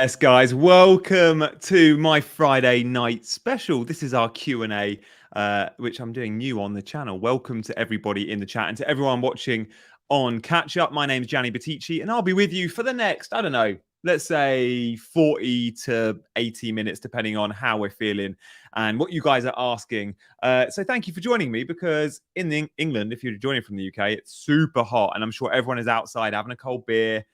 Yes, guys, welcome to my Friday night special. This is our Q&A, which I'm doing new on the channel. Welcome to everybody in the chat and to everyone watching on Catch Up. My name's Gianni, and I'll be with you for the next, I don't know, let's say 40 to 80 minutes, depending on how we're feeling and what you guys are asking. So thank you for joining me, because in England, if you're joining from the UK, it's super hot, and I'm sure everyone is outside having a cold beer,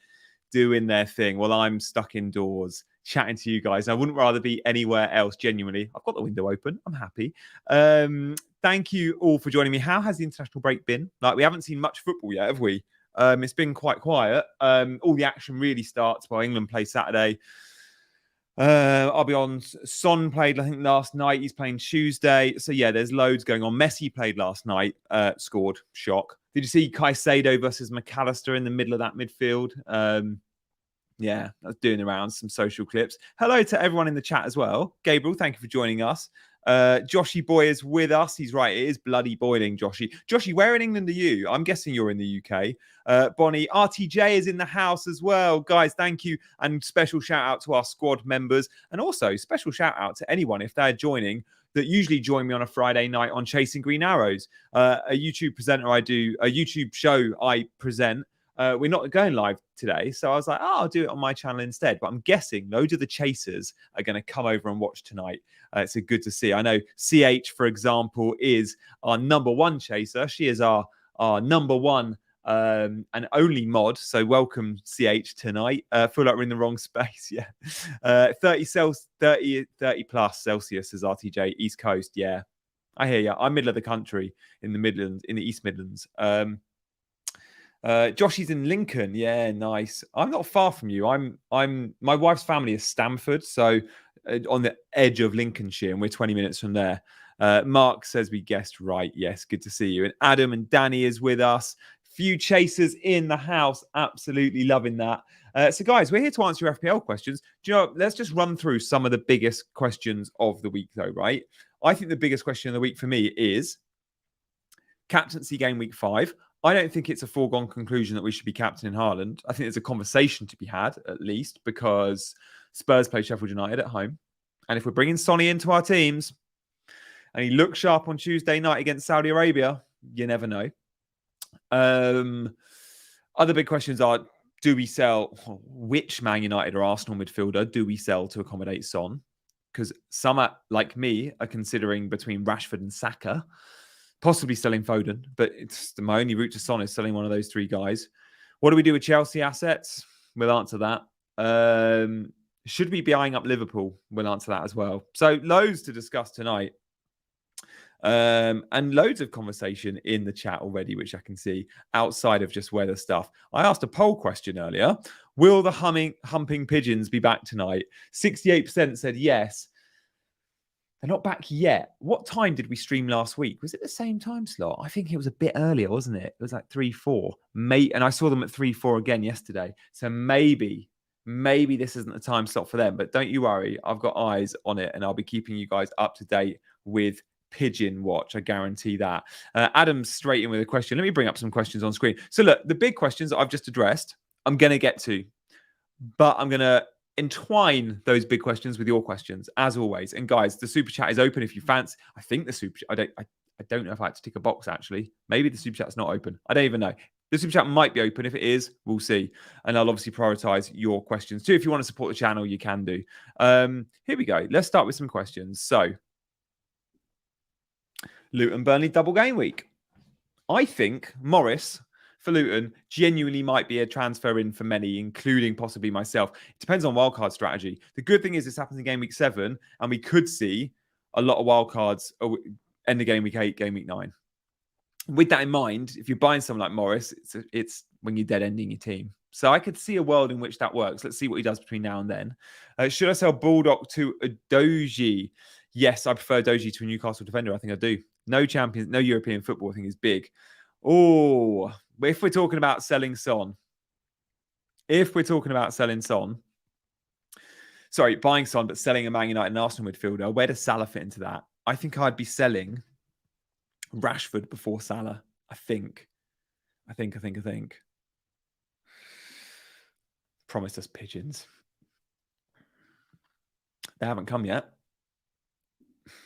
doing their thing, while I'm stuck indoors chatting to you guys. I wouldn't rather be anywhere else, genuinely. I've got the window open. I'm happy. Thank you all for joining me. How has the international break been? Like, we haven't seen much football yet, have we? It's been quite quiet. All the action really starts while England play Saturday. I'll be on. Son played, I think, last night. He's playing Tuesday. So, yeah, there's loads going on. Messi played last night, scored. Shock. Did you see Caicedo versus McAllister in the middle of that midfield? Yeah, I was doing around some social clips. Hello to everyone in the chat as well. Gabriel, thank you for joining us. Joshy boy is with us. He's right. It is bloody boiling, Joshy. Joshy, where in England are you? I'm guessing you're in the UK. Bonnie, RTJ is in the house as well. Guys, thank you. And special shout out to our squad members. And also special shout out to anyone, if they're joining, that usually join me on a Friday night on Chasing Green Arrows. A YouTube presenter I do, a YouTube show I present. We're not going live today, so I was like, I'll do it on my channel instead. But I'm guessing loads of the chasers are going to come over and watch tonight. It's good to see. I know CH, for example, is our #1 chaser. She is our #1 and only mod. So welcome, CH, tonight. Feel like we're in the wrong space. Yeah. 30 plus Celsius is RTJ, East Coast. Yeah, I hear you. I'm middle of the country in the Midlands, in the East Midlands. Joshy's in Lincoln. Yeah, nice. I'm not far from you. My wife's family is Stamford, so on the edge of Lincolnshire, and we're 20 minutes from there. Mark says we guessed right. Yes, good to see you. And Adam and Danny is with us. Few chasers in the house. Absolutely loving that. So, guys, we're here to answer your FPL questions. Do you know, let's just run through some of the biggest questions of the week, though, right? I think the biggest question of the week for me is captaincy game week 5. I don't think it's a foregone conclusion that we should be captaining Haaland. I think there's a conversation to be had, at least, because Spurs play Sheffield United at home. And if we're bringing Sonny into our teams and he looks sharp on Tuesday night against Saudi Arabia, you never know. Other big questions are, do we sell, which Man United or Arsenal midfielder do we sell to accommodate Son? Because some, like me, are considering between Rashford and Saka, possibly selling Foden, but it's my only route to Son is selling one of those 3 guys. What do we do with Chelsea assets? We'll answer that. Should we be eyeing up Liverpool? We'll answer that as well. So loads to discuss tonight. And loads of conversation in the chat already, which I can see outside of just weather stuff. I asked a poll question earlier. Will the humping pigeons be back tonight? 68% said yes. They're not back yet. What time did we stream last week? Was it the same time slot? I think it was a bit earlier, wasn't it? It was like 3-4. And I saw them at 3-4 again yesterday. So maybe this isn't the time slot for them. But don't you worry. I've got eyes on it, and I'll be keeping you guys up to date with Pigeon Watch. I guarantee that. Adam's straight in with a question. Let me bring up some questions on screen. So look, the big questions that I've just addressed, I'm going to get to. But I'm going to entwine those big questions with your questions, as always. And guys, the super chat is open if you fancy. I think the super chat, I don't know if I had to tick a box, actually. Maybe the super chat's not open. I don't even know. The super chat might be open. If it is, we'll see. And I'll obviously prioritize your questions too. If you want to support the channel, you can do. Here we go. Let's start with some questions. So, Luton Burnley double game week. I think Morris for Luton genuinely might be a transfer in for many, including possibly myself. It depends on wildcard strategy. The good thing is this happens in game week 7, and we could see a lot of wildcards end of game week 8, game week 9. With that in mind, if you're buying someone like Morris, it's when you're dead ending your team. So I could see a world in which that works. Let's see what he does between now and then. Should I sell Bulldog to a Doji? Yes, I prefer Doji to a Newcastle defender. I think I do. No champions, no European football, I think, is big. Oh, if we're talking about selling Son, buying Son, but selling a Man United and Arsenal midfielder, where does Salah fit into that? I think I'd be selling Rashford before Salah. I think. Promised us pigeons. They haven't come yet.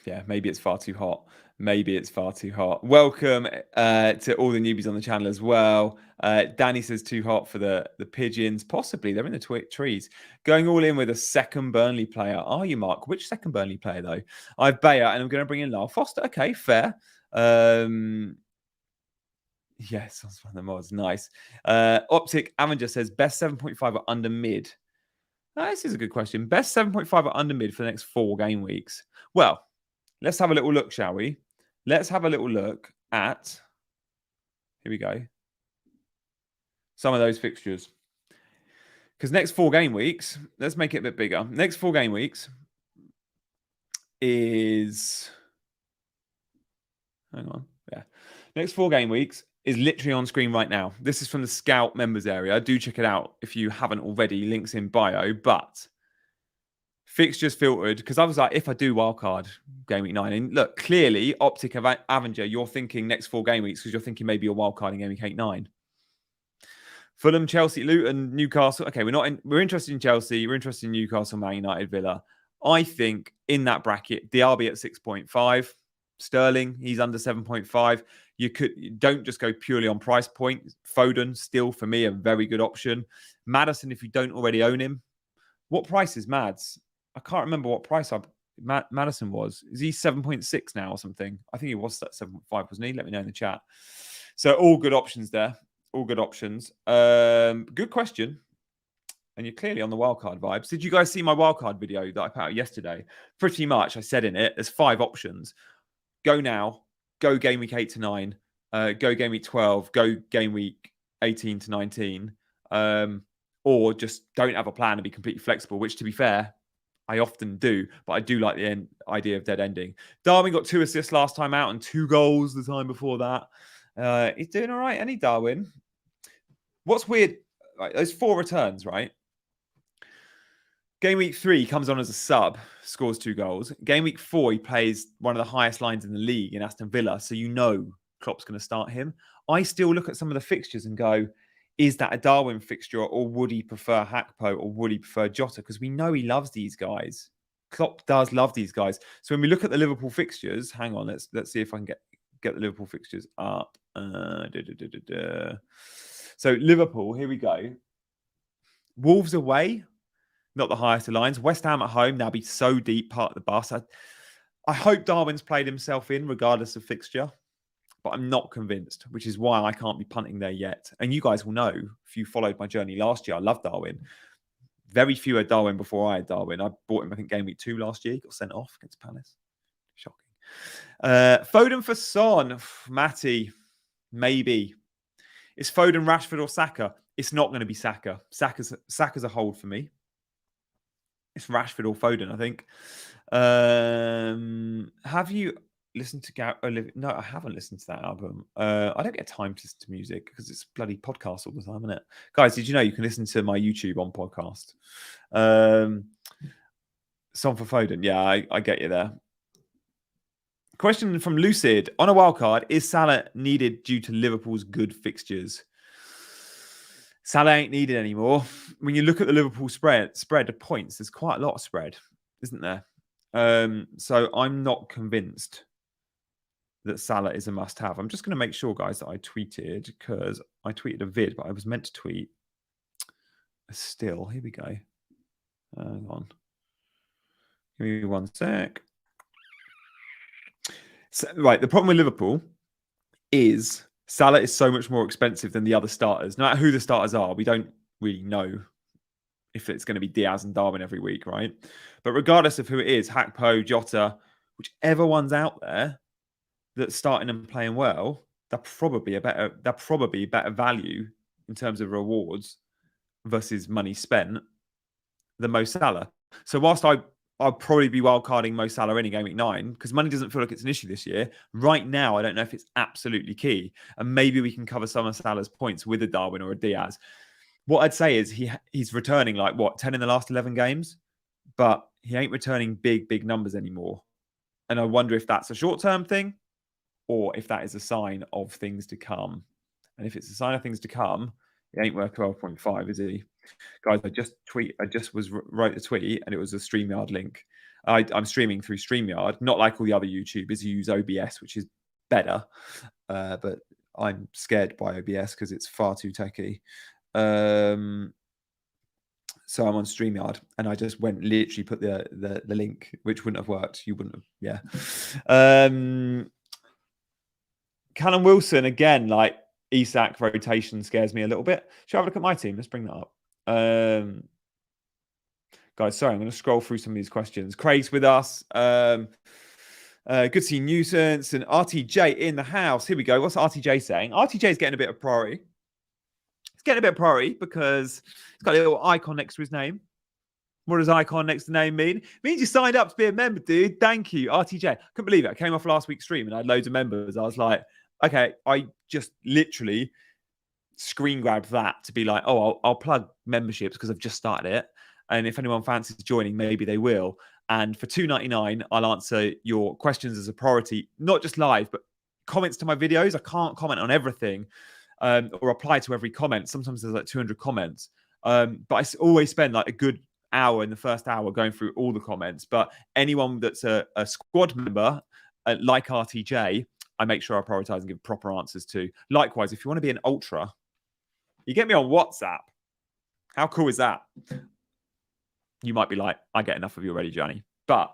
Yeah, maybe it's far too hot. Maybe it's far too hot. Welcome to all the newbies on the channel as well. Danny says too hot for the pigeons. Possibly. They're in the trees. Going all in with a second Burnley player. Are you, Mark? Which second Burnley player, though? I've Bayer, and I'm going to bring in Lyle Foster. Okay, fair. Yes, that's one of the mods. Nice. Optic Avenger says best 7.5 or under mid. This is a good question. Best 7.5 or under mid for the next 4 game weeks. Well, let's have a little look, shall we? Let's have a little look at, here we go, some of those fixtures. Because next 4 game weeks, let's make it a bit bigger. Next 4 game weeks is, hang on, yeah. Next 4 game weeks is literally on screen right now. This is from the Scout members area. Do check it out if you haven't already. Links in bio. But fixtures filtered, because I was like, if I do wildcard game week 9, and look, clearly, Optic Avenger, you're thinking next 4 game weeks because you're thinking maybe you're wildcarding game week 8, 9. Fulham, Chelsea, Luton, Newcastle. Okay, we're interested in Chelsea. We're interested in Newcastle, Man United, Villa. I think in that bracket, DRB at 6.5. Sterling, he's under 7.5. You don't just go purely on price point. Foden, still for me, a very good option. Maddison, if you don't already own him. What price is Mads? I can't remember what price Maddison was. Is he 7.6 now or something? I think he was that 7.5, wasn't he? Let me know in the chat. So all good options there. All good options. Good question. And you're clearly on the wildcard vibes. Did you guys see my wildcard video that I put out yesterday? Pretty much, I said in it, there's 5 options. Go now. Go game week 8 to 9. Go game week 12. Go game week 18 to 19. Or just don't have a plan and be completely flexible, which, to be fair, I often do. But I do like the idea of dead ending. Darwin got 2 assists last time out and 2 goals the time before that. He's doing all right, any Darwin? What's weird, right, those 4 returns, right? Game week 3, he comes on as a sub, scores 2 goals. Game week 4, he plays one of the highest lines in the league in Aston Villa. So you know Klopp's going to start him. I still look at some of the fixtures and go, is that a Darwin fixture, or would he prefer Hakpo, or would he prefer Jota? Because we know he loves these guys. Klopp does love these guys. So when we look at the Liverpool fixtures, hang on, let's see if I can get the Liverpool fixtures up. So Liverpool, here we go. Wolves away, not the highest of lines. West Ham at home, they'll be so deep, part of the bus. I hope Darwin's played himself in, regardless of fixture. But I'm not convinced, which is why I can't be punting there yet. And you guys will know, if you followed my journey last year, I love Darwin. Very few had Darwin before I had Darwin. I bought him, I think, game week 2 last year. He got sent off against Palace. Shocking. Foden for Son. Matty, maybe. Is Foden, Rashford, or Saka? It's not going to be Saka. Saka's a hold for me. It's Rashford or Foden, I think. Have you listened to No, I haven't listened to that album. I don't get time to listen to music because it's bloody podcast all the time, isn't it? Guys, did you know you can listen to my YouTube on podcast? Song for Foden. Yeah, I get you there. Question from Lucid. On a wildcard, is Salah needed due to Liverpool's good fixtures? Salah ain't needed anymore. When you look at the Liverpool spread of points, there's quite a lot of spread, isn't there? So I'm not convinced that Salah is a must-have. I'm just going to make sure, guys, that I tweeted, because I tweeted a vid, but I was meant to tweet a still. Here we go. Hang on. Give me 1 sec. So, right, the problem with Liverpool is Salah is so much more expensive than the other starters. No matter who the starters are, we don't really know if it's going to be Diaz and Darwin every week, right? But regardless of who it is, Hakpo, Jota, whichever one's out there that's starting and playing well, they're probably better value in terms of rewards versus money spent than Mo Salah. So whilst I'll probably be wildcarding Mo Salah any game week 9 because money doesn't feel like it's an issue this year. Right now, I don't know if it's absolutely key. And maybe we can cover some of Salah's points with a Darwin or a Diaz. What I'd say is he's returning 10 in the last 11 games, but he ain't returning big numbers anymore. And I wonder if that's a short-term thing or if that is a sign of things to come. And if it's a sign of things to come, it ain't worth 12.5, is he? Guys, I just wrote a tweet and it was a StreamYard link. I'm streaming through StreamYard, not like all the other YouTubers who use OBS, which is better. But I'm scared by OBS because it's far too techy. So I'm on StreamYard, and I just literally put the link, which wouldn't have worked. You wouldn't have, yeah. Callum Wilson, again, like Isak rotation scares me a little bit. Should I have a look at my team? Let's bring that up. Guys, sorry, I'm going to scroll through some of these questions. Craig's with us. Good to see Nuisance and RTJ in the house. Here we go. What's RTJ saying? RTJ is getting a bit of priority. It's getting a bit of priority because it's got a little icon next to his name. What does icon next to name mean? It means you signed up to be a member, dude. Thank you, RTJ. Couldn't believe it. I came off last week's stream and I had loads of members. I was like, okay, I just literally screen grabbed that to be like, oh, I'll plug memberships because I've just started it. And if anyone fancies joining, maybe they will. And for $2.99, I'll answer your questions as a priority, not just live, but comments to my videos. I can't comment on everything or reply to every comment. Sometimes there's like 200 comments. But I always spend like a good hour in the first hour going through all the comments. But anyone that's a squad member, like RTJ, I make sure I prioritize and give proper answers to. Likewise, if you want to be an ultra, you get me on WhatsApp. How cool is that? You might be like, I get enough of you already, Gianni. But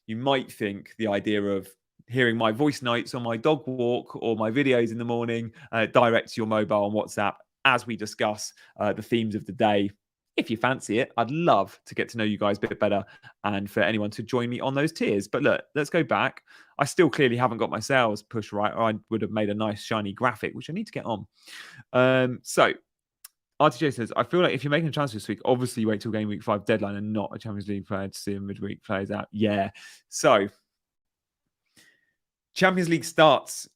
you might think the idea of hearing my voice notes on my dog walk or my videos in the morning direct to your mobile on WhatsApp as we discuss the themes of the day. If you fancy it, I'd love to get to know you guys a bit better and for anyone to join me on those tiers. But look, let's go back. I still clearly haven't got my sales pushed right, or I would have made a nice shiny graphic, which I need to get on. So RTJ says, I feel like if you're making a transfer this week, obviously you wait till game week 5 deadline and not a Champions League player to see a midweek players out. Yeah. So Champions League starts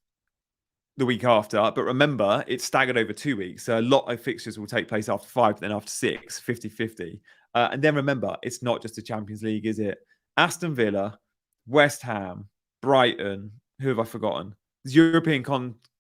the week after, but remember, it's staggered over 2 weeks. So a lot of fixtures will take place after 5, then after 6, 50-50. And then remember, it's not just the Champions League, is it? Aston Villa, West Ham, Brighton, who have I forgotten? There's European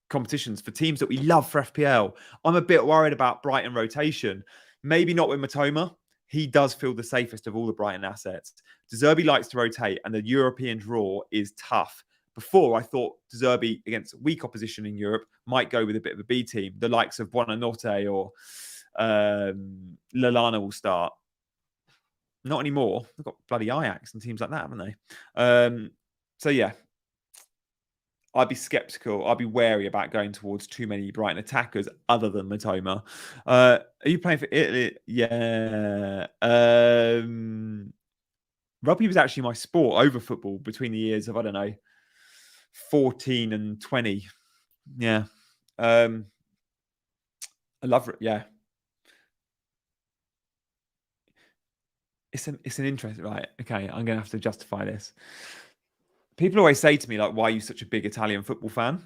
competitions for teams that we love for FPL. I'm a bit worried about Brighton rotation. Maybe not with Matoma. He does feel the safest of all the Brighton assets. De Zerbi likes to rotate, and the European draw is tough. Before, I thought De Zerbi against weak opposition in Europe might go with a bit of a B team. The likes of Buonanotte or Lallana will start. Not anymore. They've got bloody Ajax and teams like that, haven't they? So, yeah. I'd be skeptical. I'd be wary about going towards too many Brighton attackers other than Matoma. Are you playing for Italy? Yeah. Rugby was actually my sport over football between the years of, I don't know, 14 and 20. Yeah. I love it. Yeah. It's an interest, right? Okay, I'm going to have to justify this. People always say to me, like, why are you such a big Italian football fan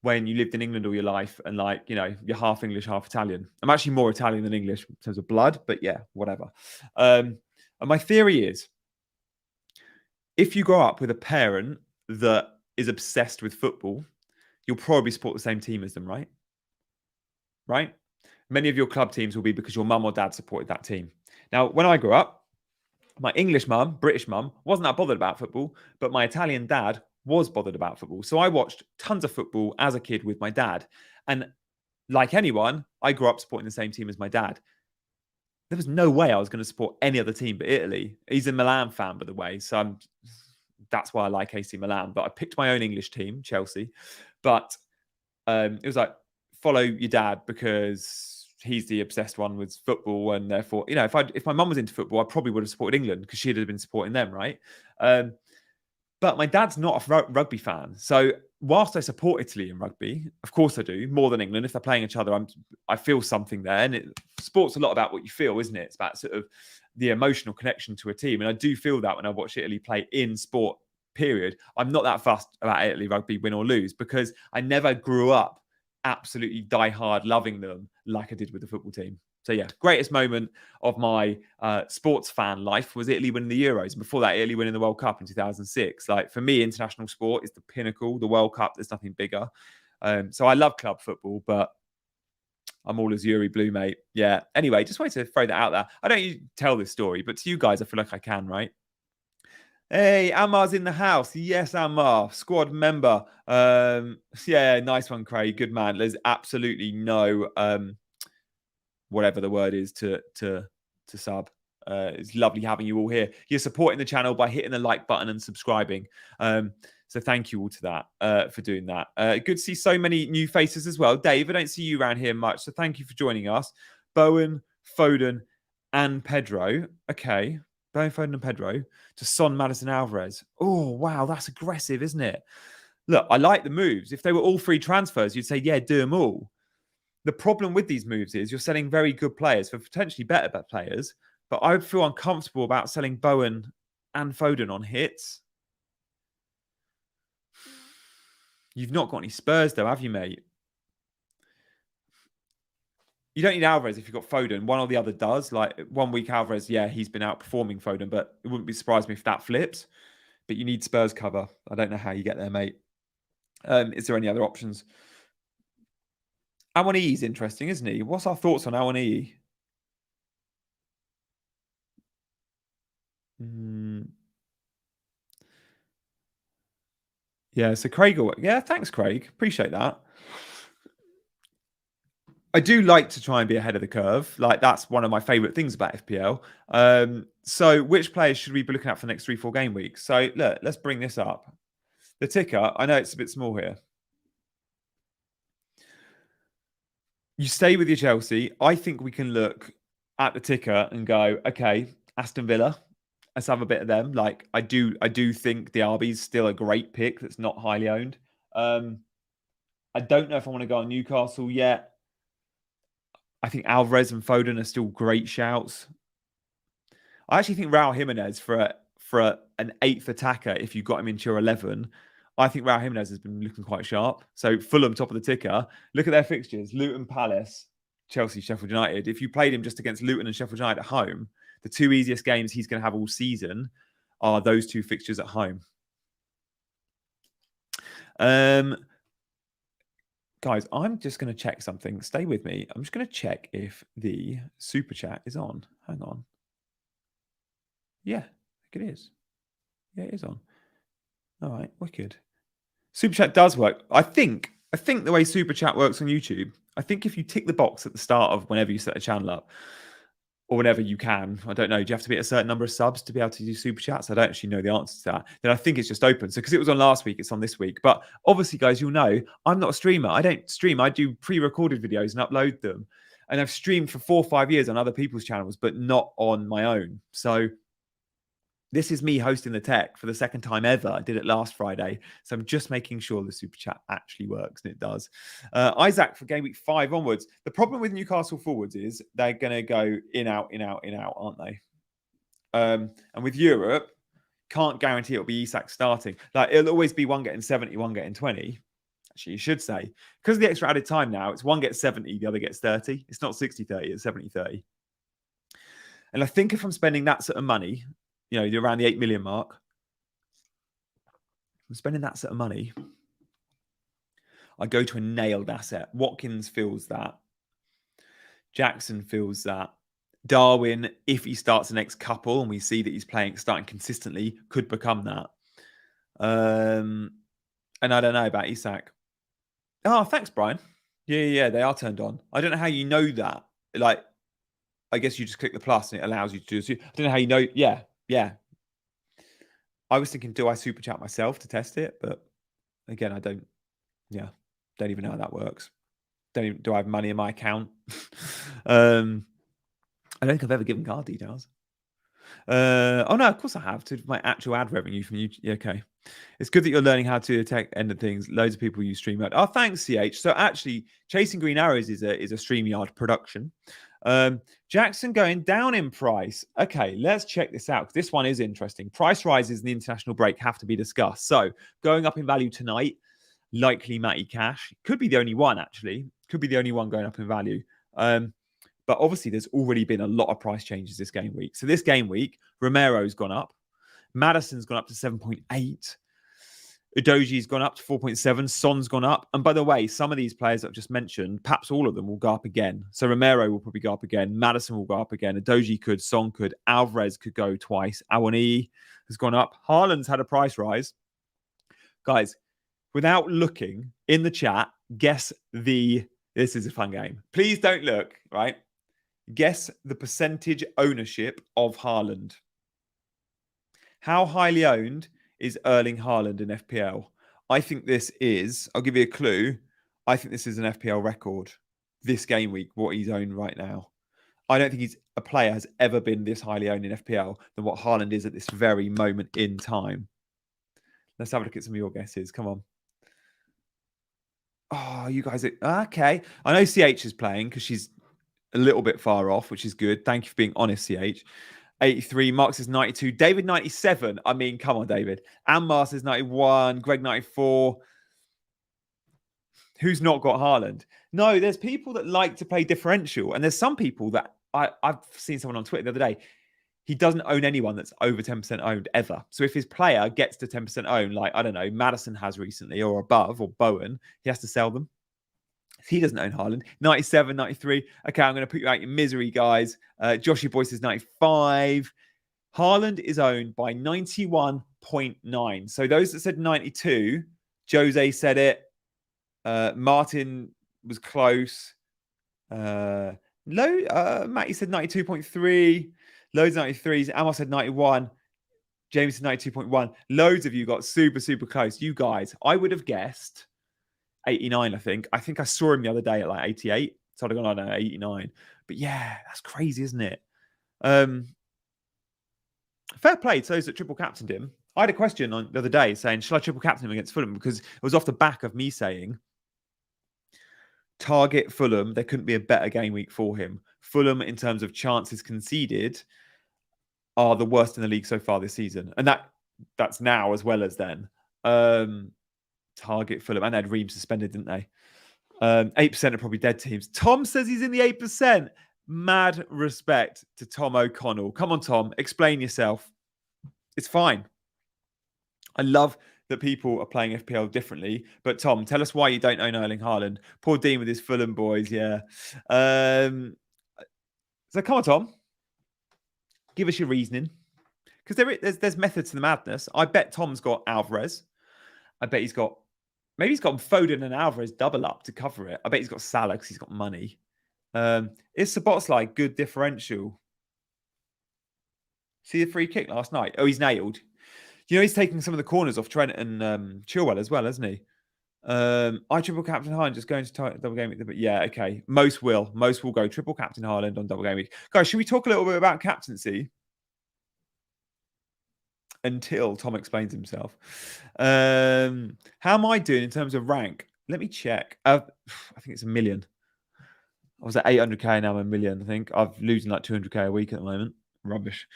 when you lived in England all your life and, like, you know, you're half English, half Italian? I'm actually more Italian than English in terms of blood, but yeah, whatever. And my theory is, if you grow up with a parent that is obsessed with football, you'll probably support the same team as them, right? Right? Many of your club teams will be because your mum or dad supported that team. Now, when I grew up, my English mum, British mum, wasn't that bothered about football, but my Italian dad was bothered about football. So I watched tons of football as a kid with my dad. And like anyone, I grew up supporting the same team as my dad. There was no way I was going to support any other team but Italy. He's a Milan fan, by the way. So that's why I like AC Milan. But I picked my own English team, Chelsea. But it was like, follow your dad because he's the obsessed one with football, and therefore, you know, if my mum was into football, I probably would have supported England because she'd have been supporting them, right? But my dad's not a rugby fan, so whilst I support Italy in rugby, of course I do, more than England. If they're playing each other, I feel something there, and sport's a lot about what you feel, isn't it? It's about sort of the emotional connection to a team, and I do feel that when I watch Italy play in sport. Period. I'm not that fussed about Italy rugby, win or lose, because I never grew up absolutely die hard loving them like I did with the football team. So yeah, greatest moment of my sports fan life was Italy winning the Euros. And before that, Italy winning the World Cup in 2006. Like, for me, international sport is the pinnacle, the World Cup. There's nothing bigger. So I love club football, but I'm all Azzurri blue, mate. Yeah. Anyway, just wanted to throw that out there. I don't tell this story, but to you guys, I feel like I can, right? Hey, Ammar's in the house. Yes, Ammar, squad member. Yeah, nice one, Craig. Good man. There's absolutely no whatever the word is to sub. It's lovely having you all here. You're supporting the channel by hitting the like button and subscribing. So thank you all to that for doing that. Good to see so many new faces as well. Dave, I don't see you around here much, so thank you for joining us. Bowen, Foden, and Pedro. Okay, Bowen, Foden, and Pedro to Son, Madison, Alvarez. Oh wow, that's aggressive, isn't it? Look, I like the moves. If they were all free transfers, you'd say, yeah, do them all. The problem with these moves is you're selling very good players for potentially better players, but I would feel uncomfortable about selling Bowen and Foden on hits. You've not got any Spurs though, have you, mate? You don't need Alvarez if you've got Foden. One or the other does. Like 1 week Alvarez, yeah, he's been outperforming Foden, but it wouldn't be surprised me if that flips. But you need Spurs cover. I don't know how you get there, mate. Is there any other options? Awani is interesting, isn't he? What's our thoughts on Awani? Yeah, so Craig, yeah, thanks, Craig. Appreciate that. I do like to try and be ahead of the curve. Like, that's one of my favorite things about FPL. So which players should we be looking at for the next 3-4 game weeks? So look, let's bring this up. The ticker, I know it's a bit small here. You stay with your Chelsea. I think we can look at the ticker and go, okay, Aston Villa, let's have a bit of them. Like, I do think the RB's still a great pick that's not highly owned. I don't know if I want to go on Newcastle yet. I think Alvarez and Foden are still great shouts. I actually think Raul Jimenez for an 8th attacker, if you got him into your 11, I think Raul Jimenez has been looking quite sharp. So Fulham, top of the ticker. Look at their fixtures. Luton, Palace, Chelsea, Sheffield United. If you played him just against Luton and Sheffield United at home, the 2 easiest games he's going to have all season are those 2 fixtures at home. Guys, I'm just going to check something. Stay with me. I'm just going to check if the super chat is on. Hang on. Yeah, I think it is. Yeah, it is on. All right, wicked. Super chat does work. I think the way super chat works on YouTube, I think if you tick the box at the start of whenever you set a channel up, or whenever you can, I don't know, do you have to be at a certain number of subs to be able to do super chats? I don't actually know the answer to that. Then I think it's just open. So because it was on last week, it's on this week. But obviously, guys, you'll know I'm not a streamer. I don't stream. I do pre-recorded videos and upload them. And I've streamed for 4 or 5 years on other people's channels, but not on my own. So this is me hosting the tech for the second time ever. I did it last Friday. So I'm just making sure the super chat actually works, and it does. Isaac, for game week 5 onwards. The problem with Newcastle forwards is they're going to go in, out, in, out, in, out, aren't they? And with Europe, can't guarantee it'll be Isak starting. Like, it'll always be one getting 70, one getting 20. Actually, you should say. Because of the extra added time now, it's one gets 70, the other gets 30. It's not 60-30, it's 70-30. And I think if I'm spending that sort of money, you know, around the 8 million mark, I'm spending that sort of money, I go to a nailed asset. Watkins feels that. Jackson feels that. Darwin, if he starts the next couple and we see that he's starting consistently, could become that. And I don't know about Isak. Oh, thanks, Brian. Yeah, they are turned on. I don't know how you know that. Like, I guess you just click the plus and it allows you to do. I don't know how you know. Yeah. I was thinking, do I super chat myself to test it? But again, I don't even know how that works. Do I have money in my account? I don't think I've ever given card details. Oh no, of course I have, to my actual ad revenue from YouTube. Yeah, okay. It's good that you're learning how to tech end of things. Loads of people use StreamYard. Oh, thanks, CH. So actually, Chasing Green Arrows is a StreamYard production. Jackson going down in price. Okay, let's check this out. This one is interesting. Price rises in the international break have to be discussed. So going up in value tonight, likely Matty Cash. Could be the only one, actually. Could be the only one going up in value. But obviously, there's already been a lot of price changes this game week. So this game week, Romero's gone up. Madison's gone up to 7.8. Udoji's gone up to 4.7. Son's gone up. And by the way, some of these players that I've just mentioned, perhaps all of them will go up again. So Romero will probably go up again. Maddison will go up again. Udoji could. Son could. Alvarez could go twice. Awani has gone up. Haaland's had a price rise. Guys, without looking in the chat, guess the... This is a fun game. Please don't look, right? Guess the percentage ownership of Haaland. How highly owned is Erling Haaland in FPL? I think this is, I'll give you a clue. I think this is an FPL record this game week, what he's owned right now. I don't think a player has ever been this highly owned in FPL than what Haaland is at this very moment in time. Let's have a look at some of your guesses. Come on. Oh, you guys are okay. I know CH is playing because she's a little bit far off, which is good. Thank you for being honest, CH. 83, Marks is 92, David 97. I mean, come on, David. Anmars is 91, Greg 94. Who's not got Haaland? No, there's people that like to play differential, and there's some people that I've seen someone on Twitter the other day. He doesn't own anyone that's over 10% owned ever. So if his player gets to 10% owned, like, I don't know, Maddison has recently or above, or Bowen, he has to sell them. He doesn't own Haaland. 97, 93. Okay, I'm going to put you out your misery, guys. Joshy Boyce is 95. Haaland is owned by 91.9. So those that said 92, Jose said it. Martin was close. Matty said 92.3. Loads of 93s. Amos said 91. James said 92.1. Loads of you got super, super close. You guys, I would have guessed 89, I think. I think I saw him the other day at like 88. So I'd have gone, I don't know, 89. But yeah, that's crazy, isn't it? Fair play to those that triple captained him. I had a question on the other day saying, should I triple captain him against Fulham? Because it was off the back of me saying, target Fulham, there couldn't be a better game week for him. Fulham, in terms of chances conceded, are the worst in the league so far this season. And that's now as well as then. Target Fulham. And they had Ream suspended, didn't they? 8% are probably dead teams. Tom says he's in the 8%. Mad respect to Tom O'Connell. Come on, Tom. Explain yourself. It's fine. I love that people are playing FPL differently. But Tom, tell us why you don't own Erling Haaland. Poor Dean with his Fulham boys, yeah. So come on, Tom. Give us your reasoning. Because there's method to the madness. I bet Tom's got Alvarez. I bet he's got... Maybe he's got Foden and Alvarez double up to cover it. I bet he's got Salah because he's got money. Is Szoboszlai good differential? See the free kick last night? Oh, he's nailed. You know, he's taking some of the corners off Trent and Chilwell as well, hasn't he? I triple captain Haaland, just going to double game week. But yeah, okay. Most will go triple captain Haaland on double game week. Guys, should we talk a little bit about captaincy? Until Tom explains himself. How am I doing in terms of rank? Let me check. I think it's 1 million. I was at 800k, now I'm 1 million, I think. I'm losing like 200k a week at the moment. Rubbish.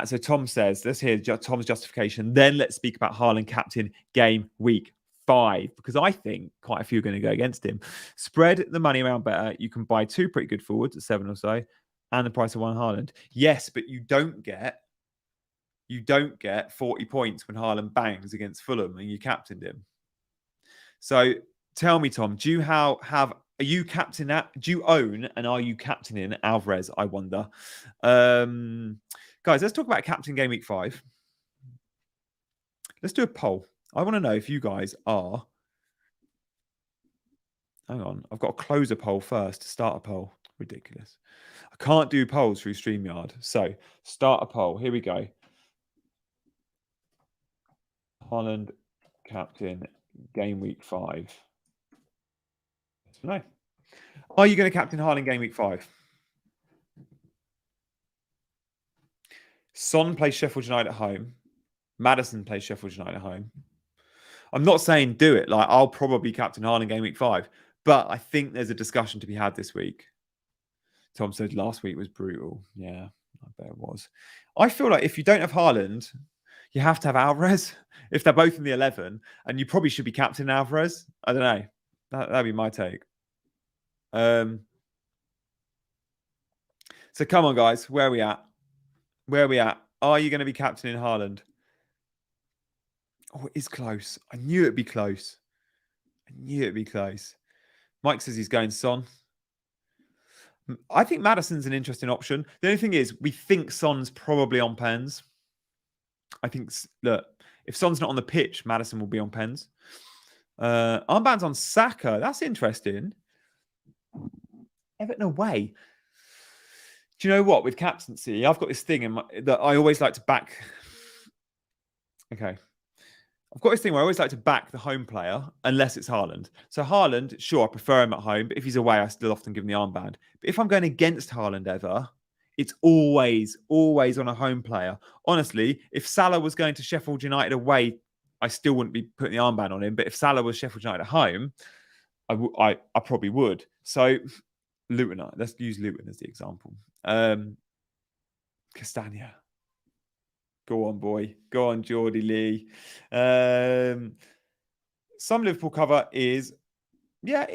So Tom says, let's hear Tom's justification. Then let's speak about Haaland captain game week 5, because I think quite a few are going to go against him. Spread the money around better. You can buy 2 pretty good forwards at 7 or so, and the price of 1 Haaland. Yes, but you don't get 40 points when Haaland bangs against Fulham and you captained him. So tell me, Tom, do you have are you captain that? Do you own and are you captaining Alvarez? I wonder. Guys, let's talk about captain game week 5. Let's do a poll. I want to know if you guys are. Hang on, I've got to close a poll first to start a poll. Ridiculous. I can't do polls through StreamYard. So start a poll. Here we go. Haaland captain game week 5. No. Are you going to captain Haaland game week 5? Son plays Sheffield United at home. Maddison plays Sheffield United at home. I'm not saying do it. Like, I'll probably captain Haaland game week 5. But I think there's a discussion to be had this week. Tom said last week was brutal. Yeah, I bet it was. I feel like if you don't have Haaland, you have to have Alvarez. If they're both in the 11, and you probably should be captain Alvarez. I don't know. That'd be my take. So come on, guys. Where are we at? Are you going to be captaining Haaland? Oh, it is close. I knew it'd be close. Mike says he's going Son. I think Maddison's an interesting option. The only thing is, we think Son's probably on pens. I think, look, if Son's not on the pitch, Maddison will be on pens. Armbands on Saka. That's interesting. Everton away. Do you know what? With captaincy, I've got this thing that I always like to back. Okay. I've got this thing where I always like to back the home player unless it's Haaland. So Haaland, sure, I prefer him at home, but if he's away, I still often give him the armband. But if I'm going against Haaland ever, it's always on a home player. Honestly, if Salah was going to Sheffield United away, I still wouldn't be putting the armband on him. But if Salah was Sheffield United at home, I probably would. So Luton, let's use Luton as the example. Castagna. Go on, boy. Go on, Geordie Lee. Some Liverpool cover is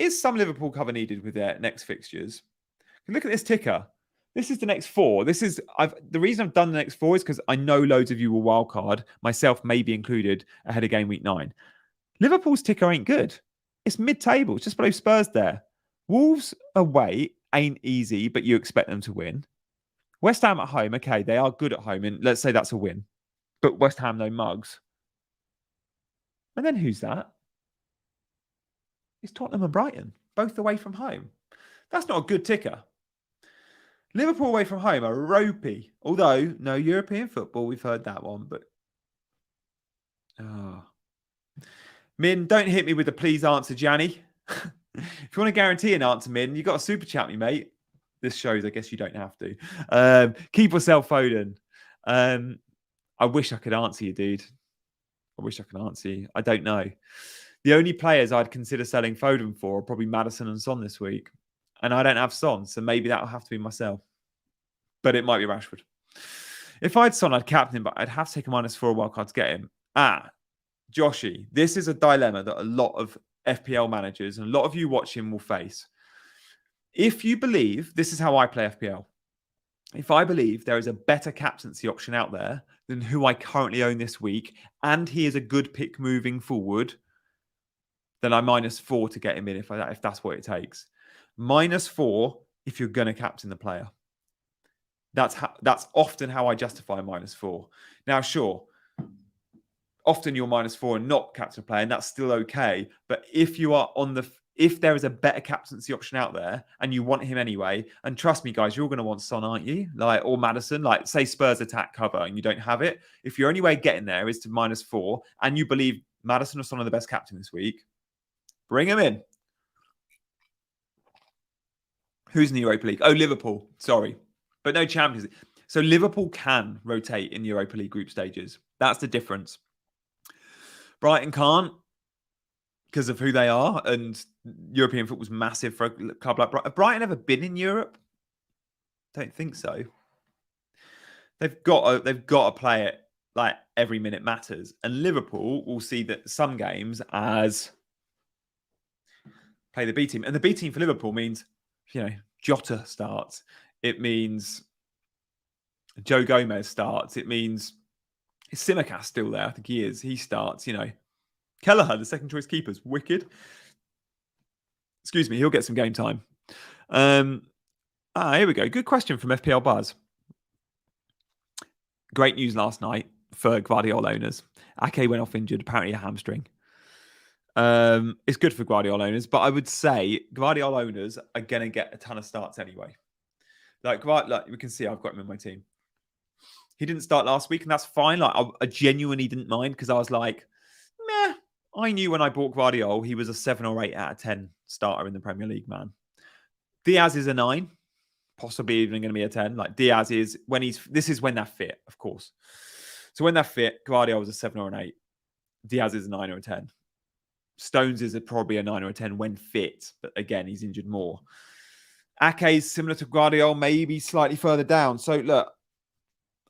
some Liverpool cover needed with their next fixtures? Look at this ticker. This is the next 4. The reason I've done the next 4 is because I know loads of you will wildcard, myself maybe included, ahead of game week 9. Liverpool's ticker ain't good. It's mid-table. It's just below Spurs there. Wolves away ain't easy, but you expect them to win. West Ham at home, okay, they are good at home, and let's say that's a win. But West Ham, no mugs. And then who's that? It's Tottenham and Brighton, both away from home. That's not a good ticker. Liverpool away from home are ropey. Although, no European football, we've heard that one, but... Min, don't hit me with a please answer, Gianni. If you want to guarantee an answer, Min, you've got to super chat me, mate. This shows, I guess you don't have to. Keep yourself Foden. I wish I could answer you, dude. I wish I could answer you. I don't know. The only players I'd consider selling Foden for are probably Maddison and Son this week. And I don't have Son, so maybe that'll have to be myself. But it might be Rashford. If I had Son, I'd captain him, but I'd have to take a -4 wildcard to get him. Joshy, this is a dilemma that a lot of FPL managers and a lot of you watching will face. If you believe, this is how I play FPL. If I believe there is a better captaincy option out there than who I currently own this week, and he is a good pick moving forward, then I'm -4 to get him in if that's what it takes. -4 if you're going to captain the player. That's often how I justify -4. Now, sure, often you're -4 and not captain a player, and that's still okay. But if you are if there is a better captaincy option out there and you want him anyway, and trust me, guys, you're going to want Son, aren't you? Or Maddison, say Spurs attack cover and you don't have it. If your only way of getting there is to -4 and you believe Maddison or Son are the best captain this week, bring him in. Who's in the Europa League? Oh, Liverpool. Sorry. But no Champions League. So Liverpool can rotate in the Europa League group stages. That's the difference. Brighton can't because of who they are, and European football's massive for a club like Brighton. Have Brighton ever been in Europe? Don't think so. They've got to play it like every minute matters, and Liverpool will see that some games as play the B team, and the B team for Liverpool means Jota starts. It means Joe Gomez starts. It means is Simicast still there? I think he is. He starts. Kelleher, the second choice keeper's wicked. Excuse me, he'll get some game time. Here we go. Good question from FPL Buzz. Great news last night for Guardiola owners. Ake went off injured, apparently a hamstring. It's good for Guardiola owners, but I would say Guardiola owners are going to get a ton of starts anyway. Like we can see, I've got him in my team. He didn't start last week, and that's fine. I genuinely didn't mind because I was like, meh. I knew when I bought Guardiola, he was a 7 or 8 out of 10 starter in the Premier League, man. Diaz is a 9, possibly even going to be a 10. Diaz is this is when they're fit, of course. So when they're fit, Guardiola was a 7 or an 8. Diaz is a 9 or a 10. Stones is probably a 9 or a 10 when fit, but again, he's injured more. Ake is similar to Guardiola, maybe slightly further down. So look,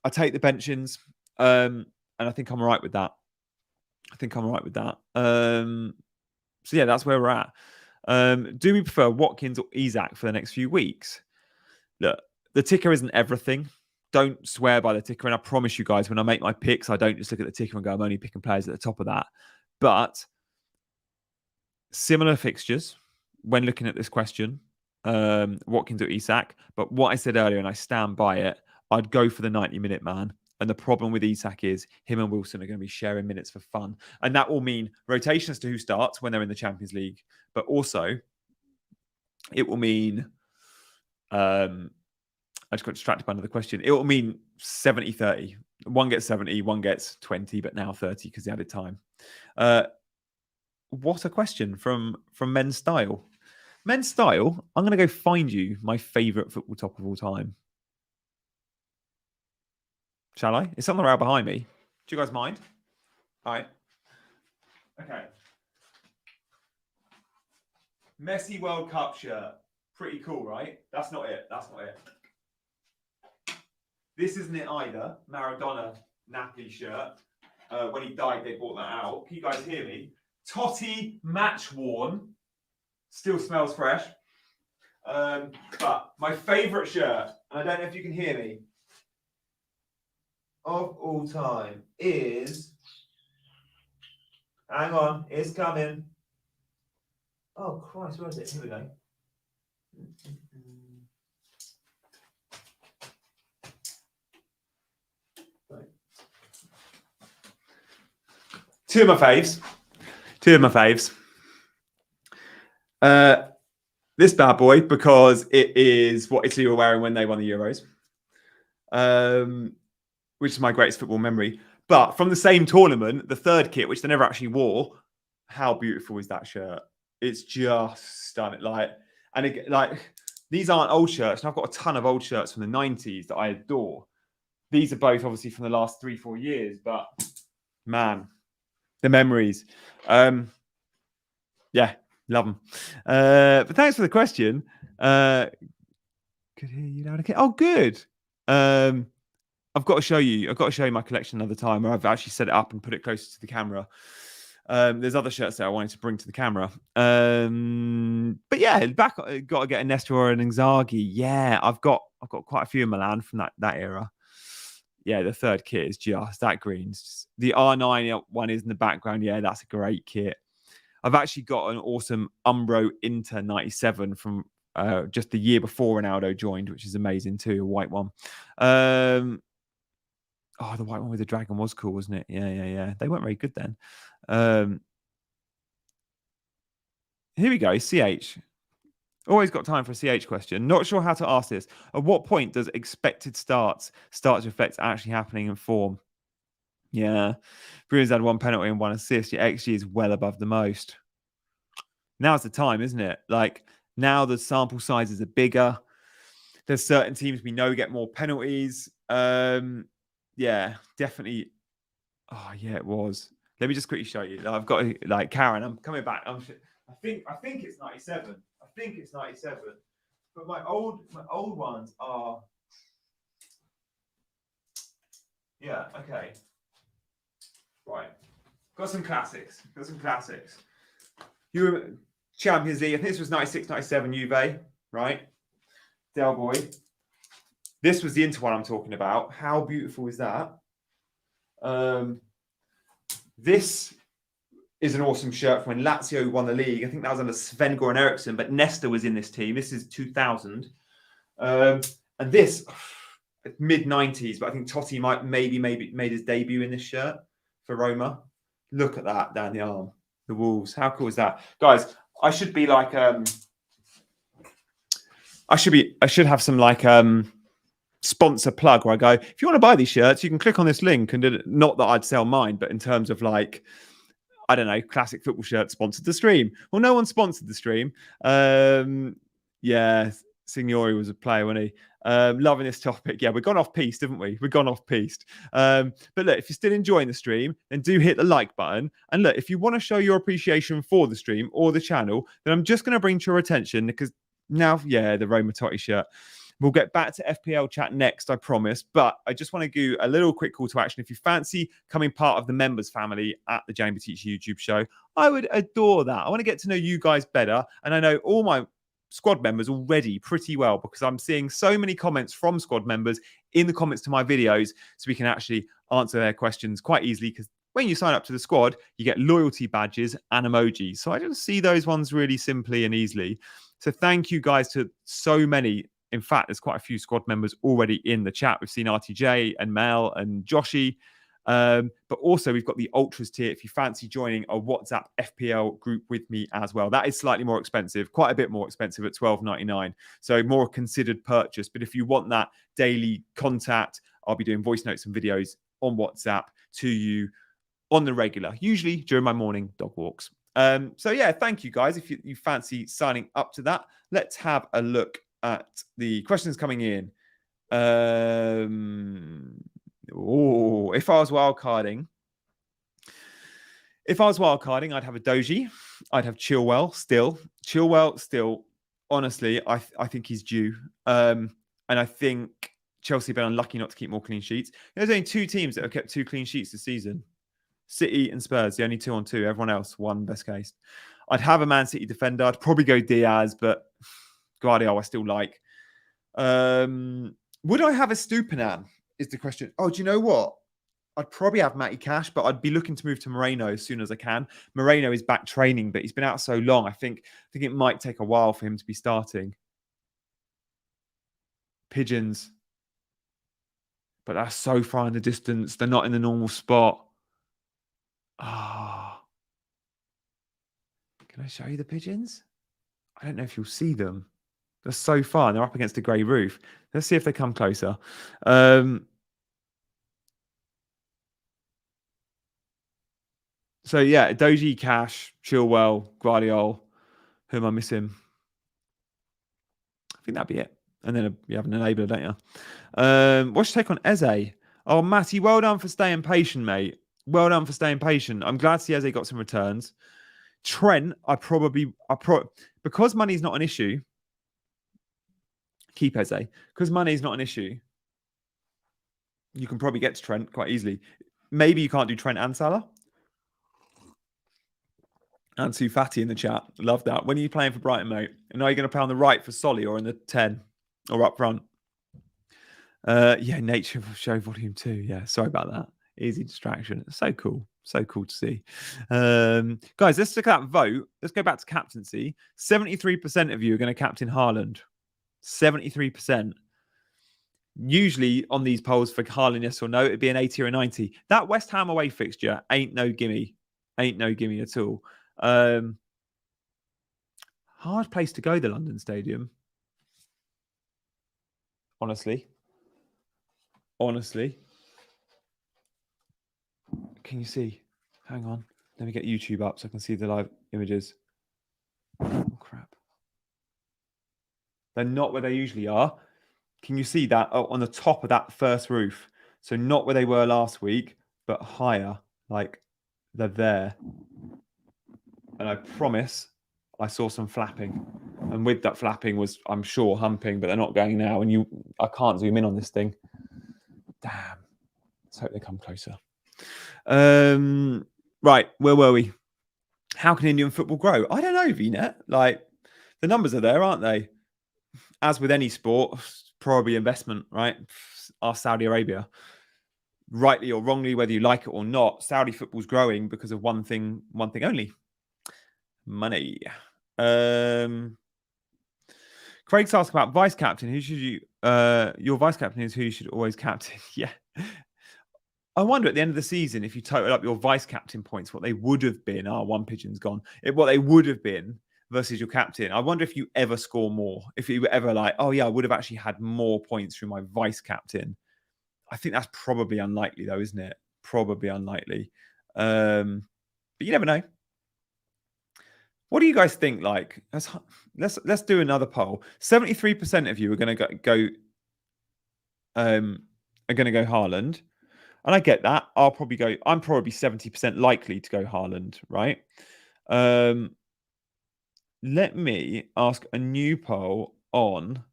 I take the benchings, and I think I'm all right with that. So yeah, that's where we're at. Do we prefer Watkins or Isak for the next few weeks? Look, the ticker isn't everything. don't swear by the ticker. And I promise you guys, when I make my picks, I don't just look at the ticker and go, I'm only picking players at the top of that. But similar fixtures when looking at this question, Watkins or Isak. But what I said earlier, and I stand by it, I'd go for the 90-minute man. And the problem with Isak is him and Wilson are going to be sharing minutes for fun. And that will mean rotations to who starts when they're in the Champions League. But also, it will mean... I just got distracted by another question. It will mean 70-30. One gets 70, one gets 20, but now 30 because they added time. What a question from Men's Style. Men's Style, I'm going to go find you my favourite football top of all time. Shall I? It's on the rail behind me. Do you guys mind? All right. Okay. Messi World Cup shirt. Pretty cool, right? That's not it. That's not it. This isn't it either. Maradona Napoli shirt. When he died, they brought that out. Can you guys hear me? Totti match worn. Still smells fresh. But my favourite shirt, and I don't know if you can hear me, of all time is... Hang on, it's coming. Oh, Christ, where is it? Here we go. Two of my faves. This bad boy, because it is what Italy were wearing when they won the Euros, which is my greatest football memory. But from the same tournament, the third kit, which they never actually wore, how beautiful is that shirt? It's just stunning. These aren't old shirts, and I've got a ton of old shirts from the 90s that I adore. These are both obviously from the last 3-4 years, but man, the memories. Yeah, love them. But thanks for the question. Could hear you loud again. Oh, good. I've got to show you my collection another time, where I've actually set it up and put it closer to the camera. There's other shirts that I wanted to bring to the camera. But yeah, got to get a Nestor or an Inzaghi. Yeah, I've got quite a few in Milan from that era. Yeah, the third kit is just that green. The R9 one is in the background. Yeah, that's a great kit. I've actually got an awesome Umbro Inter 97 from just the year before Ronaldo joined, which is amazing too, a white one. The white one with the dragon was cool, wasn't it? Yeah. They weren't very good then. Here we go, CH. Always got time for a CH question. Not sure how to ask this. At what point does expected starts start to affect actually happening in form? Yeah. Bruno's had 1 penalty and 1 assist. Your XG is well above the most. Now's the time, isn't it? Like, now the sample sizes are bigger. There's certain teams we know get more penalties. Yeah, definitely. Oh, yeah, it was. Let me just quickly show you. I've got, Karen, I'm coming back. I think it's 97. I think it's 97. But my old ones are... Yeah, okay. Right. Got some classics. You were Champions League. I think this was 96, 97 Juve, right? Del Boy. This was the Inter one I'm talking about. How beautiful is that? This is an awesome shirt from when Lazio won the league. I think that was under Sven-Goran Eriksson, but Nesta was in this team. This is 2000. And this, mid-90s, but I think Totti maybe made his debut in this shirt for Roma. Look at that down the arm. The Wolves. How cool is that? Guys, I should be like... I should have some sponsor plug where I go, if you want to buy these shirts, you can click on this link. And not that I'd sell mine, but in terms of I don't know, classic football shirts sponsored the stream. Well, no one sponsored the stream. Yeah, Signori was a player, wasn't he? Loving this topic. Yeah, we've gone off piste, haven't we? We've gone off piste. But look, if you're still enjoying the stream, then do hit the like button. And look, if you want to show your appreciation for the stream or the channel, then I'm just going to bring to your attention, because now, yeah, the Roma Totti shirt. We'll get back to FPL chat next, I promise. But I just want to do a little quick call to action. If you fancy becoming part of the members family at the Gianni YouTube show, I would adore that. I want to get to know you guys better. And I know all my squad members already pretty well, because I'm seeing so many comments from squad members in the comments to my videos, so we can actually answer their questions quite easily, because when you sign up to the squad, you get loyalty badges and emojis. So I just see those ones really simply and easily. So thank you guys to so many. In fact, there's quite a few squad members already in the chat. We've seen RTJ and Mel and Joshy. But also we've got the Ultras tier if you fancy joining a WhatsApp FPL group with me as well. That is slightly more expensive, quite a bit more expensive at $12.99. So more considered purchase. But if you want that daily contact, I'll be doing voice notes and videos on WhatsApp to you on the regular, usually during my morning dog walks. So yeah, thank you guys. If you fancy signing up to that, let's have a look at the questions coming in. If I was wildcarding, I'd have a Doji. I'd have Chilwell still. Honestly, I think he's due. And I think Chelsea have been unlucky not to keep more clean sheets. There's only 2 teams that have kept 2 clean sheets this season. City and Spurs, the only 2 on 2. Everyone else, 1 best case. I'd have a Man City defender. I'd probably go Diaz, but Guardiola I still like. Would I have a Stupinan is the question. Oh, do you know what? I'd probably have Matty Cash, but I'd be looking to move to Moreno as soon as I can. Moreno is back training, but he's been out so long. I think it might take a while for him to be starting. Pigeons. But that's so far in the distance. They're not in the normal spot. Ah. Can I show you the pigeons? I don't know if you'll see them. They're so far, and they're up against a grey roof. Let's see if they come closer. So yeah, Doji, Cash, Chilwell, Guardiola. Who am I missing? I think that'd be it. And then you have an enabler, don't you? What's your take on Eze? Oh, Matty, well done for staying patient, mate. Well done for staying patient. I'm glad to see Eze got some returns. Trent, because money's not an issue. Keep Eze. Because money's not an issue, you can probably get to Trent quite easily. Maybe you can't do Trent and Salah. Ansu Fati in the chat. Love that. When are you playing for Brighton, mate? And are you going to play on the right for Solly or in the 10 or up front? Yeah, Nature Show Volume 2. Yeah, sorry about that. Easy distraction. So cool. So cool to see. Guys, let's look at that vote. Let's go back to captaincy. 73% of you are going to captain Haaland. 73%. Usually on these polls for Haaland, yes or no, it'd be an 80 or a 90. That West Ham away fixture ain't no gimme. Ain't no gimme at all. Hard place to go, the London Stadium. Honestly. Can you see? Hang on. Let me get YouTube up so I can see the live images. Oh, crap. They're not where they usually are. Can you see that? Oh, on the top of that first roof. So not where they were last week, but higher. Like, they're there. And I promise I saw some flapping. And with that flapping was, I'm sure, humping, but they're not going now. And I can't zoom in on this thing. Damn. Let's hope they come closer. Right, where were we? How can Indian football grow? I don't know, VNet. Like, the numbers are there, aren't they? As with any sport, probably investment, right? Ask Saudi Arabia. Rightly or wrongly, whether you like it or not, Saudi football's growing because of one thing only. Money. Craig's asked about vice captain. Who should you your vice captain is who you should always captain. Yeah. I wonder at the end of the season, if you total up your vice captain points, what they would have been. One pigeon's gone. What they would have been versus your captain. I wonder if you ever score more. If you were ever like, oh yeah, I would have actually had more points through my vice captain. I think that's probably unlikely though, isn't it? Probably unlikely. But you never know. What do you guys think? Like, let's do another poll. 73% of you are going to go Haaland. And I get that. I'm probably 70% likely to go Haaland, right? Let me ask a new poll on.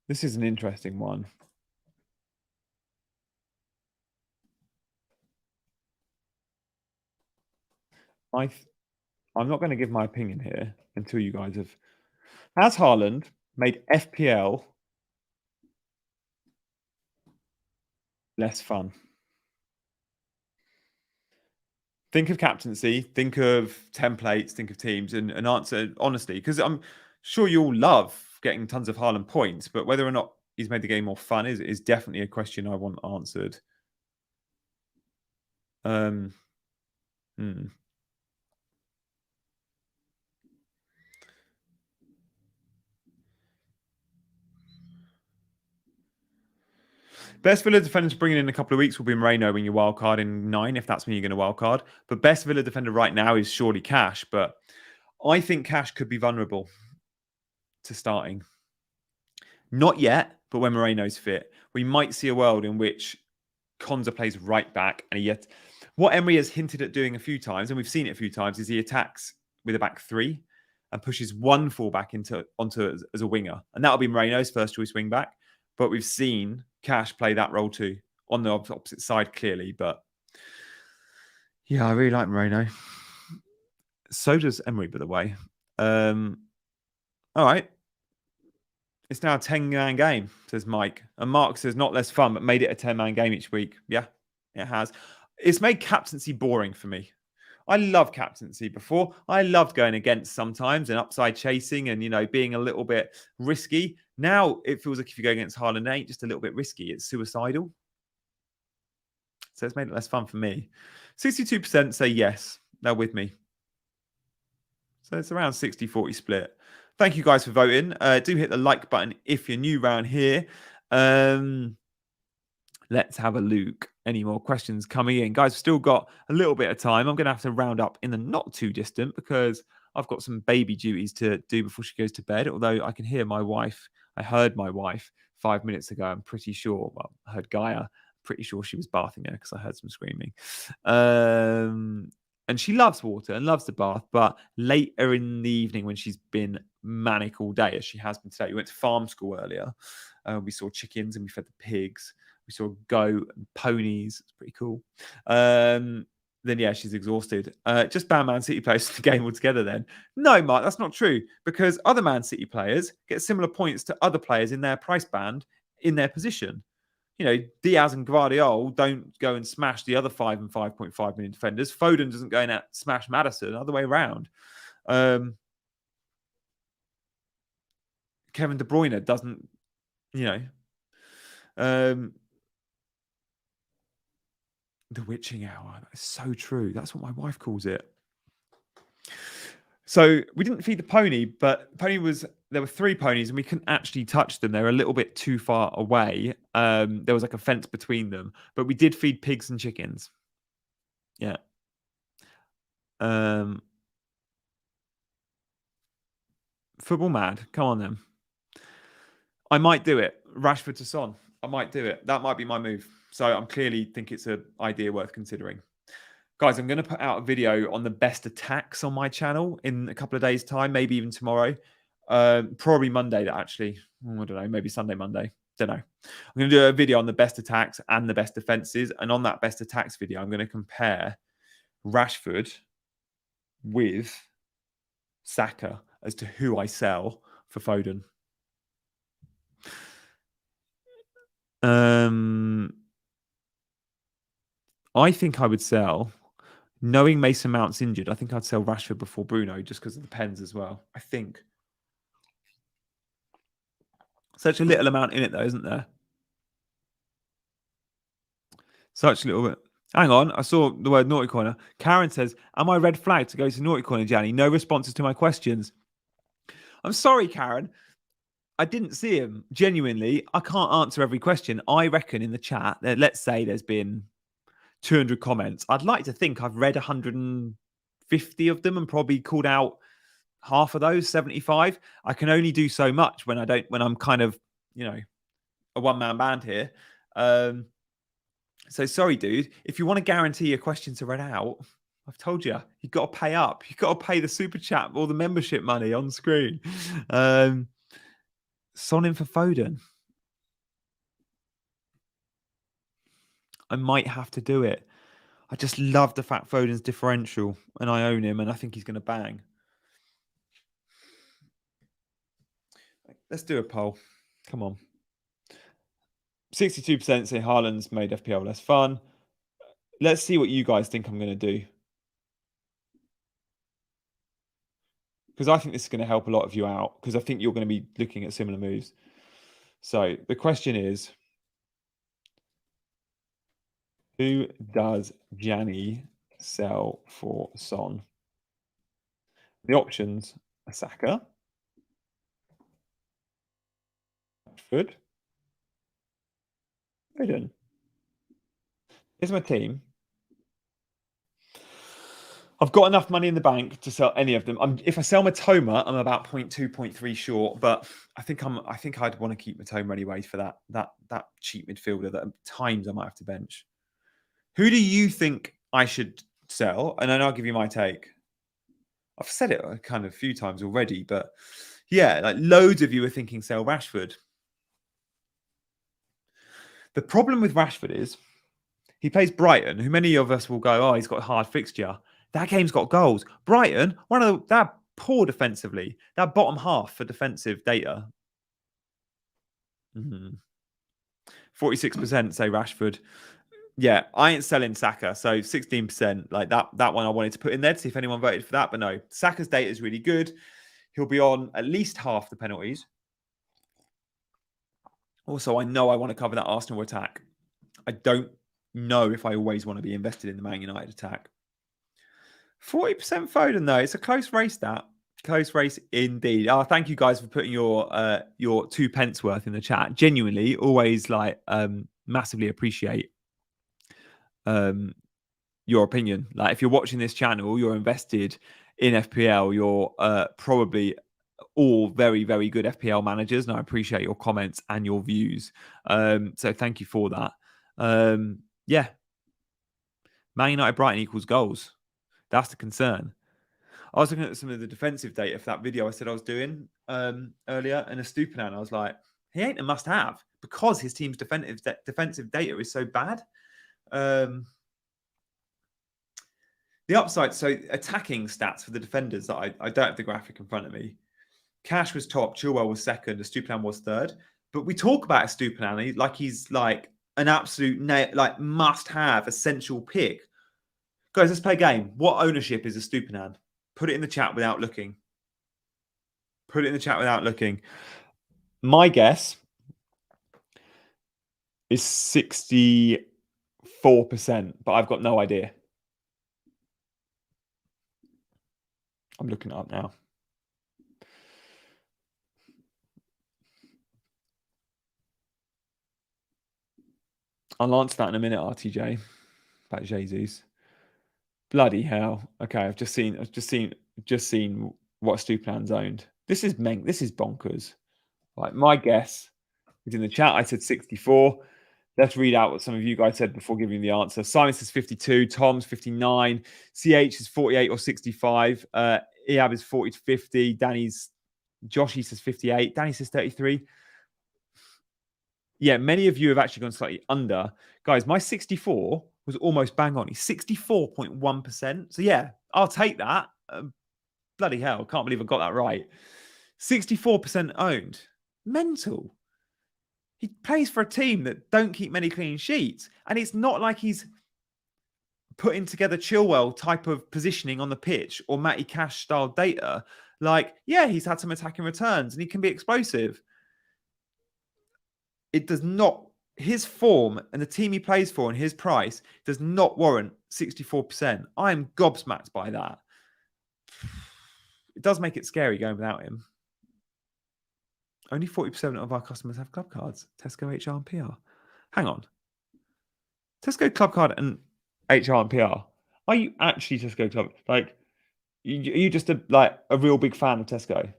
This is an interesting one. I'm not going to give my opinion here until you guys have. Has Haaland made FPL less fun? Think of captaincy, think of templates, think of teams, and answer honestly, because I'm sure you all love getting tons of Haaland points, but whether or not he's made the game more fun is definitely a question I want answered. Um, hmm. Best Villa defender to bring in a couple of weeks will be Moreno when you wildcard in 9, if that's when you're going to wildcard. But best Villa defender right now is surely Cash, but I think Cash could be vulnerable to starting. Not yet, but when Moreno's fit, we might see a world in which Konza plays right back, and yet what Emery has hinted at doing a few times, and we've seen it a few times, is he attacks with a back three and pushes one fullback onto as a winger, and that'll be Moreno's first choice wing back. But we've seen Cash play that role too on the opposite side clearly. But yeah, I really like Moreno. So does Emery, by the way. All right. It's now a 10-man game, says Mike. And Mark says, not less fun, but made it a 10-man game each week. Yeah, it has. It's made captaincy boring for me. I love captaincy before. I loved going against sometimes and upside chasing and, being a little bit risky. Now it feels like if you go against Haaland, it ain't just a little bit risky. It's suicidal. So it's made it less fun for me. 62% say yes. They're with me. So it's around 60-40 split. Thank you guys for voting. Do hit the like button if you're new around here. Let's have a look. Any more questions coming in? Guys, we've still got a little bit of time. I'm going to have to round up in the not too distant because I've got some baby duties to do before she goes to bed. Although I can hear my wife. I heard my wife 5 minutes ago. I'm pretty sure. Well, I heard Gaia. Pretty sure she was bathing her because I heard some screaming. And she loves water and loves the bath, but later in the evening when she's been manic all day, as she has been today, we went to farm school earlier. We saw chickens and we fed the pigs. We saw goat and ponies. It's pretty cool. Then, yeah, she's exhausted. Just ban Man City players to the game altogether then. No, Mark, that's not true because other Man City players get similar points to other players in their price band in their position. Diaz and Guardiola don't go and smash the other 5 and 5.5 million defenders. Foden doesn't go and smash Maddison, other way around. Kevin De Bruyne doesn't, the witching hour. That's so true. That's what my wife calls it. So we didn't feed the pony, but there were 3 ponies and we couldn't actually touch them. They were a little bit too far away. There was like a fence between them, but we did feed pigs and chickens. Yeah. Football mad. Come on then. I might do it. Rashford to Son. I might do it. That might be my move. So I'm clearly think it's an idea worth considering. Guys, I'm going to put out a video on the best attacks on my channel in a couple of days' time, maybe even tomorrow. Probably Monday, actually. I don't know, maybe Sunday, Monday. Don't know. I'm going to do a video on the best attacks and the best defenses. And on that best attacks video, I'm going to compare Rashford with Saka as to who I sell for Foden. I think I would sell, knowing Mason Mount's injured, I think I'd sell Rashford before Bruno just because of the pens as well. I think. Such a little amount in it though, isn't there? Such a little bit. Hang on, I saw the word Naughty Corner. Karen says, am I red flag to go to Naughty Corner, Gianni? No responses to my questions. I'm sorry, Karen. I didn't see him. Genuinely, I can't answer every question. I reckon in the chat, let's say there's been 200 comments. I'd like to think I've read 150 of them and probably called out half of those, 75. I can only do so much when I'm kind of, a one-man band here. So sorry, dude. If you want to guarantee your questions are read out, I've told you, you've got to pay up. You've got to pay the super chat or the membership money on screen. Son in for Foden. I might have to do it. I just love the fact Foden's differential and I own him and I think he's going to bang. Let's do a poll. Come on. 62% say Haaland's made FPL less fun. Let's see what you guys think I'm going to do. Because I think this is going to help a lot of you out, because I think you're going to be looking at similar moves. So the question is, who does Gianni sell for Son? The options are Saka, Rashford, Pigeon. Here's my team. I've got enough money in the bank to sell any of them. If I sell Matoma, I'm about 0.2, 0.3 short, but I think I'd want to keep Matoma anyway for that cheap midfielder that at times I might have to bench. Who do you think I should sell? And then I'll give you my take. I've said it kind of a few times already, but yeah, like loads of you are thinking sell Rashford. The problem with Rashford is he plays Brighton, who many of us will go, oh, he's got a hard fixture. That game's got goals. Brighton, they're poor defensively. They're bottom half for defensive data. 46% say Rashford. Yeah, I ain't selling Saka, so 16%. Like that one I wanted to put in there to see if anyone voted for that, but no. Saka's data is really good. He'll be on at least half the penalties. Also, I know I want to cover that Arsenal attack. I don't know if I always want to be invested in the Man United attack. 40% Foden, though. It's a close race, that. Close race indeed. Oh, thank you guys for putting your 2 pence worth in the chat. Genuinely, always massively appreciate your opinion. Like if you're watching this channel, you're invested in FPL, you're probably all very, very good FPL managers, and I appreciate your comments and your views. So thank you for that. Yeah. Man United Brighton equals goals. That's the concern. I was looking at some of the defensive data for that video I said I was doing earlier, and Estupiñán, I was like, he ain't a must-have because his team's defensive data is so bad. The upside, so attacking stats for the defenders that I don't have the graphic in front of me. Cash was top, Chilwell was second, Estupiñán was third. But we talk about Estupiñán like he's like an absolute must-have, essential pick. Guys, let's play a game. What ownership is Estupiñán? Put it in the chat without looking. Put it in the chat without looking. My guess is 64%, but I've got no idea. I'm looking it up now. I'll answer that in a minute, RTJ. About Jesus. Bloody hell. Okay, I've just seen what Estupiñán's owned. This is bonkers. Like my guess is in the chat. I said 64. Let's read out what some of you guys said before giving the answer. Simon says 52. Tom's 59. CH is 48 or 65. Eab is 40 to 50. Joshy says 58. Danny says 33. Yeah, many of you have actually gone slightly under. Guys, my 64 was almost bang on. He's 64.1%. So yeah, I'll take that. Bloody hell, can't believe I got that right. 64% owned. Mental. He plays for a team that don't keep many clean sheets. And it's not like he's putting together Chilwell type of positioning on the pitch or Matty Cash style data. Like, yeah, he's had some attacking returns and he can be explosive. It does not, his form and the team he plays for and his price does not warrant 64%. I am gobsmacked by that. It does make it scary going without him. Only 40% of our customers have club cards. Tesco, HR, and PR. Hang on. Tesco club card and HR and PR. Are you actually Tesco club? Like, are you just a real big fan of Tesco?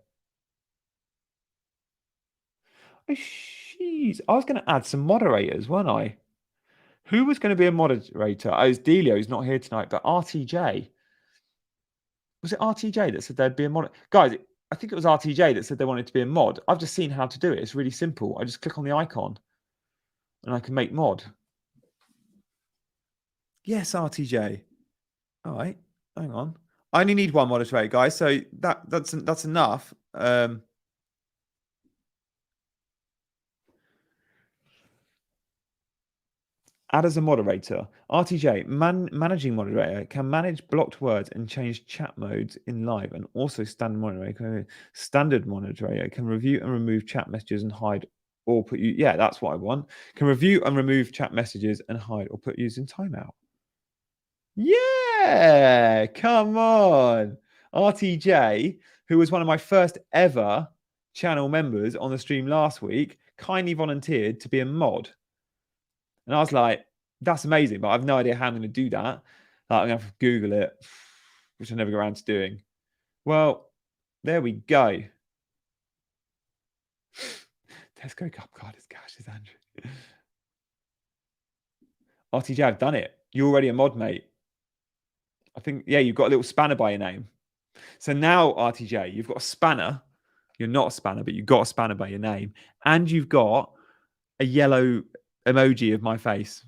Oh, jeez. I was going to add some moderators, weren't I? Who was going to be a moderator? Oh, it's Delio, who's not here tonight, but RTJ. Was it RTJ that said there'd be a mod? Guys, I think it was RTJ that said they wanted to be a mod. I've just seen how to do it. It's really simple. I just click on the icon and I can make mod. Yes, RTJ. All right. Hang on. I only need one moderator, guys. So that's enough. Add as a moderator. RTJ, managing moderator, can manage blocked words and change chat modes in live, and also standard moderator can review and remove chat messages and hide or put you. Yeah, that's what I want. Can review and remove chat messages and hide or put users in timeout. Yeah, come on. RTJ, who was one of my first ever channel members on the stream last week, kindly volunteered to be a mod. And I was like, that's amazing, but I have no idea how I'm going to do that. Like, I'm going to have to Google it, which I never got around to doing. Well, there we go. Tesco Cup card is cash, is Andrew. RTJ, I've done it. You're already a mod, mate. I think, yeah, you've got a little spanner by your name. So now, RTJ, you've got a spanner. You're not a spanner, but you've got a spanner by your name. And you've got a yellow emoji of my face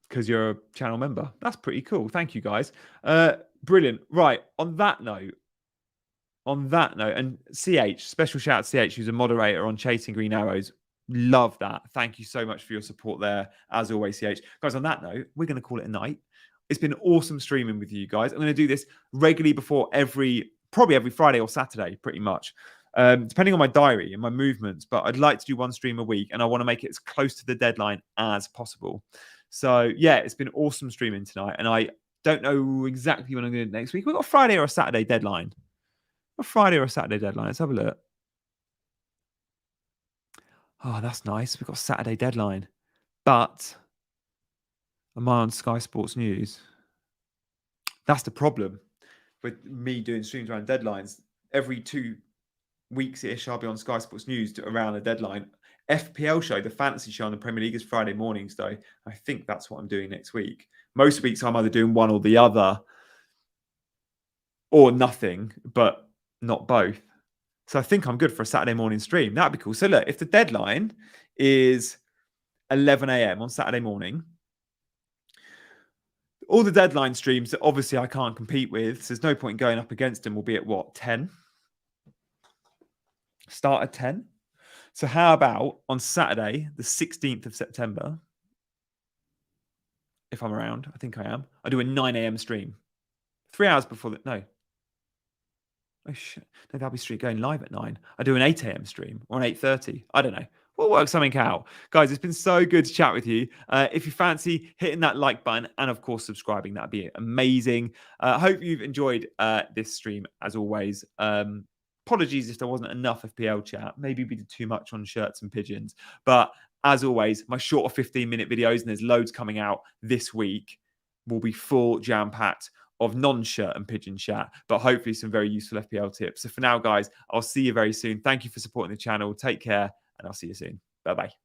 because you're a channel member. That's pretty cool. Thank you, guys. Brilliant. Right. On that note, and CH, special shout out to CH, who's a moderator on Chasing Green Arrows. Love that. Thank you so much for your support there, as always, CH. Guys, on that note, we're going to call it a night. It's been awesome streaming with you guys. I'm going to do this regularly before probably every Friday or Saturday, pretty much, depending on my diary and my movements. But I'd like to do one stream a week, and I want to make it as close to the deadline as possible. So, yeah, it's been awesome streaming tonight, and I don't know exactly when I'm going to do it next week. We've got a Friday or a Saturday deadline. Let's have a look. Oh, that's nice. We've got a Saturday deadline. But am I on Sky Sports News? That's the problem with me doing streams around deadlines. Every 2 weeks-ish, I'll be on Sky Sports News around a deadline. FPL show, the fantasy show on the Premier League, is Friday mornings, though. I think that's what I'm doing next week. Most weeks, I'm either doing one or the other, or nothing, but not both. So I think I'm good for a Saturday morning stream. That'd be cool. So look, if the deadline is 11 a.m. on Saturday morning, all the deadline streams that obviously I can't compete with, so there's no point going up against them, will be at what, 10? Start at 10. So how about on Saturday, the 16th of September, if I'm around, I think I am, I do a 9 a.m. stream. 3 hours before the, no. Oh, shit. No, that'll be street going live at 9. I do an 8 a.m. stream or an 8:30. I don't know. We'll work something out. Guys, it's been so good to chat with you. If you fancy hitting that like button and, of course, subscribing, that'd be amazing. I hope you've enjoyed this stream, as always. Apologies if there wasn't enough FPL chat. Maybe we did too much on shirts and pigeons. But, as always, my shorter 15-minute videos, and there's loads coming out this week, will be full jam-packed of non-shirt and pigeon chat, but hopefully some very useful FPL tips. So for now, guys, I'll see you very soon. Thank you for supporting the channel. Take care, and I'll see you soon. Bye-bye.